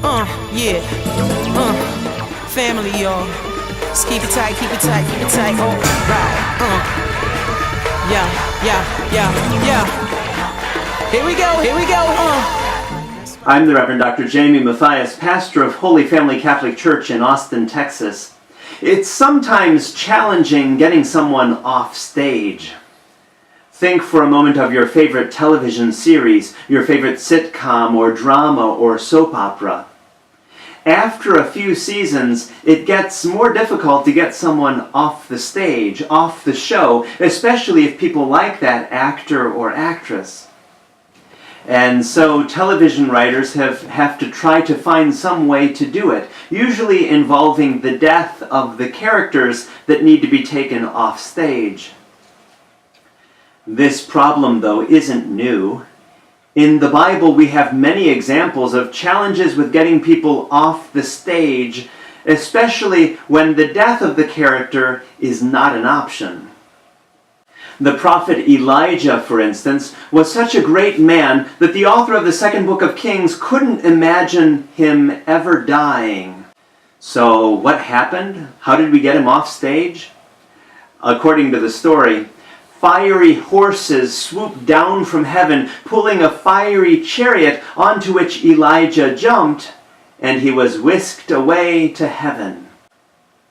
Yeah. Family, y'all. Just keep it tight, keep it tight, keep it tight. Oh, right. Yeah. Here we go. I'm the Reverend Dr. Jamie Mathias, pastor of Holy Family Catholic Church in Austin, Texas. It's sometimes challenging getting someone off stage. Think for a moment of your favorite television series, your favorite sitcom or drama or soap opera. After a few seasons, it gets more difficult to get someone off the stage, off the show, especially if people like that actor or actress. And so television writers have to try to find some way to do it, usually involving the death of the characters that need to be taken off stage. This problem, though, isn't new. In the Bible, we have many examples of challenges with getting people off the stage, especially when the death of the character is not an option. The prophet Elijah, for instance, was such a great man that the author of the second book of Kings couldn't imagine him ever dying. So what happened? How did we get him off stage? According to the story, fiery horses swooped down from heaven, pulling a fiery chariot onto which Elijah jumped, and he was whisked away to heaven.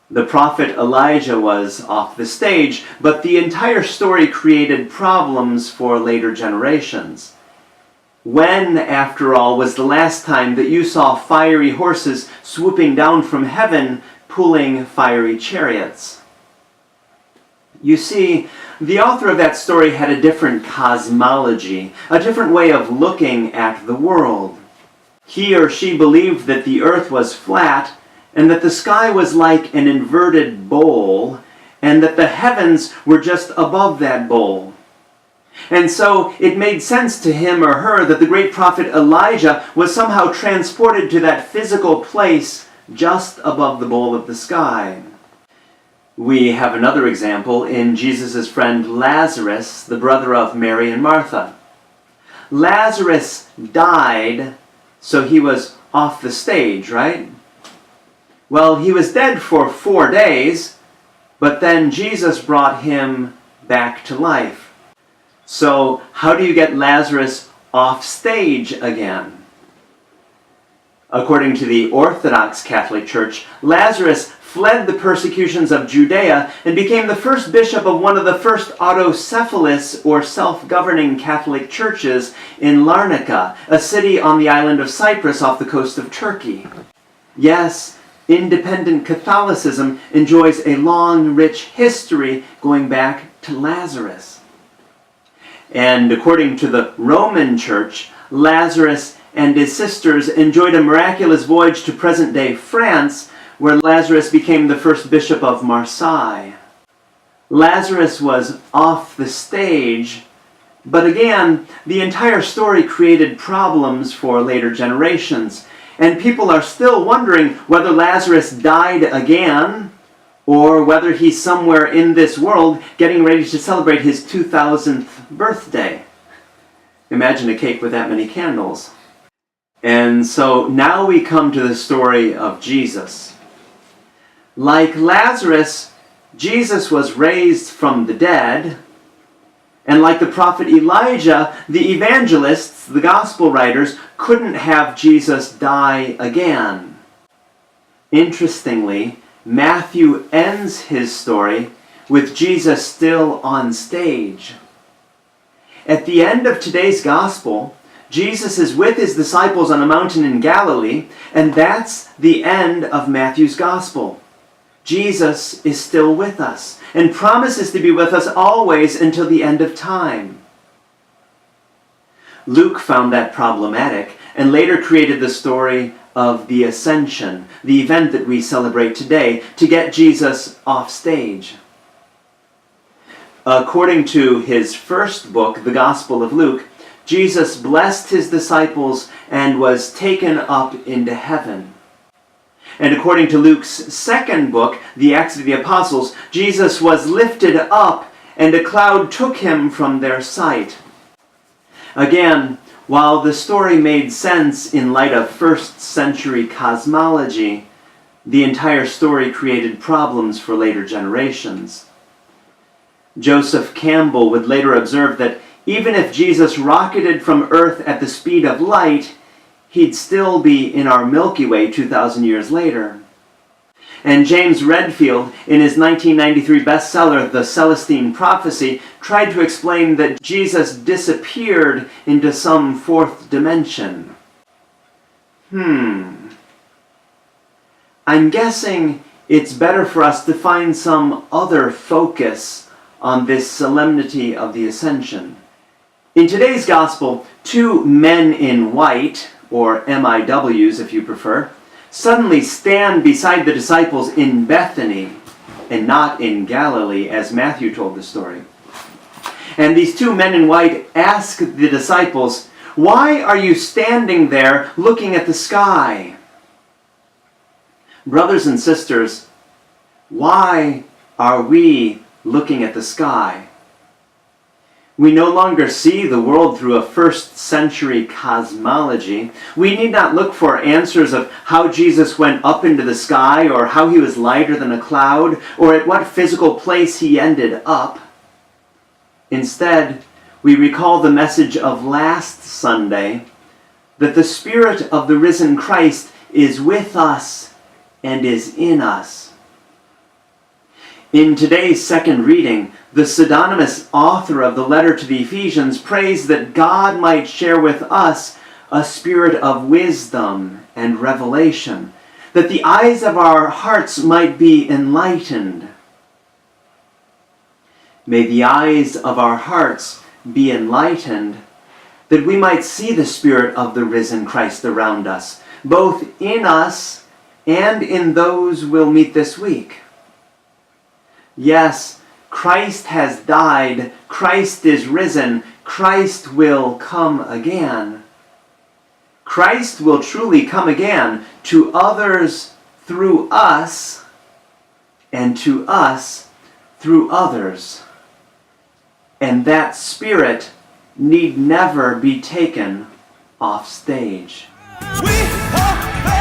The prophet Elijah was off the stage, but the entire story created problems for later generations. When, after all, was the last time that you saw fiery horses swooping down from heaven, pulling fiery chariots? You see, the author of that story had a different cosmology, a different way of looking at the world. He or she believed that the earth was flat, and that the sky was like an inverted bowl, and that the heavens were just above that bowl. And so it made sense to him or her that the great prophet Elijah was somehow transported to that physical place just above the bowl of the sky. We have another example in Jesus' friend Lazarus, the brother of Mary and Martha. Lazarus died, so he was off the stage, right? Well, he was dead for 4 days, but then Jesus brought him back to life. So, how do you get Lazarus off stage again? According to the Orthodox Catholic Church, Lazarus fled the persecutions of Judea and became the first bishop of one of the first autocephalous or self-governing Catholic churches in Larnaca, a city on the island of Cyprus off the coast of Turkey. Yes, independent Catholicism enjoys a long, rich history going back to Lazarus. And according to the Roman Church, Lazarus and his sisters enjoyed a miraculous voyage to present-day France, where Lazarus became the first bishop of Marseille. Lazarus was off the stage, but again, the entire story created problems for later generations. And people are still wondering whether Lazarus died again, or whether he's somewhere in this world getting ready to celebrate his 2000th birthday. Imagine a cake with that many candles. And so now we come to the story of Jesus. Like Lazarus, Jesus was raised from the dead, and like the prophet Elijah, the evangelists, the gospel writers, couldn't have Jesus die again. Interestingly, Matthew ends his story with Jesus still on stage. At the end of today's gospel, Jesus is with his disciples on a mountain in Galilee, and that's the end of Matthew's gospel. Jesus is still with us and promises to be with us always until the end of time. Luke found that problematic and later created the story of the Ascension, the event that we celebrate today, to get Jesus off stage. According to his first book, the Gospel of Luke, Jesus blessed his disciples and was taken up into heaven. And according to Luke's second book, the Acts of the Apostles, Jesus was lifted up and a cloud took him from their sight. Again, While the story made sense in light of first-century cosmology, the entire story created problems for later generations. Joseph Campbell would later observe that even if Jesus rocketed from Earth at the speed of light, he'd still be in our Milky Way 2,000 years later. And James Redfield, in his 1993 bestseller, The Celestine Prophecy, tried to explain that Jesus disappeared into some fourth dimension. I'm guessing it's better for us to find some other focus on this solemnity of the Ascension. In today's Gospel, two men in white, or MIWs if you prefer, suddenly stand beside the disciples in Bethany and not in Galilee, as Matthew told the story. And these two men in white ask the disciples, "Why are you standing there looking at the sky?" Brothers and sisters, why are we looking at the sky? We no longer see the world through a first-century cosmology. We need not look for answers of how Jesus went up into the sky, or how he was lighter than a cloud, or at what physical place he ended up. Instead, we recall the message of last Sunday, that the Spirit of the risen Christ is with us and is in us. In today's second reading, the pseudonymous author of the letter to the Ephesians prays that God might share with us a spirit of wisdom and revelation, that the eyes of our hearts might be enlightened. May the eyes of our hearts be enlightened, that we might see the Spirit of the risen Christ around us, both in us and in those we'll meet this week. Yes, Christ has died, Christ is risen, Christ will come again. Christ will truly come again to others through us, and to us through others. And that Spirit need never be taken off stage. We are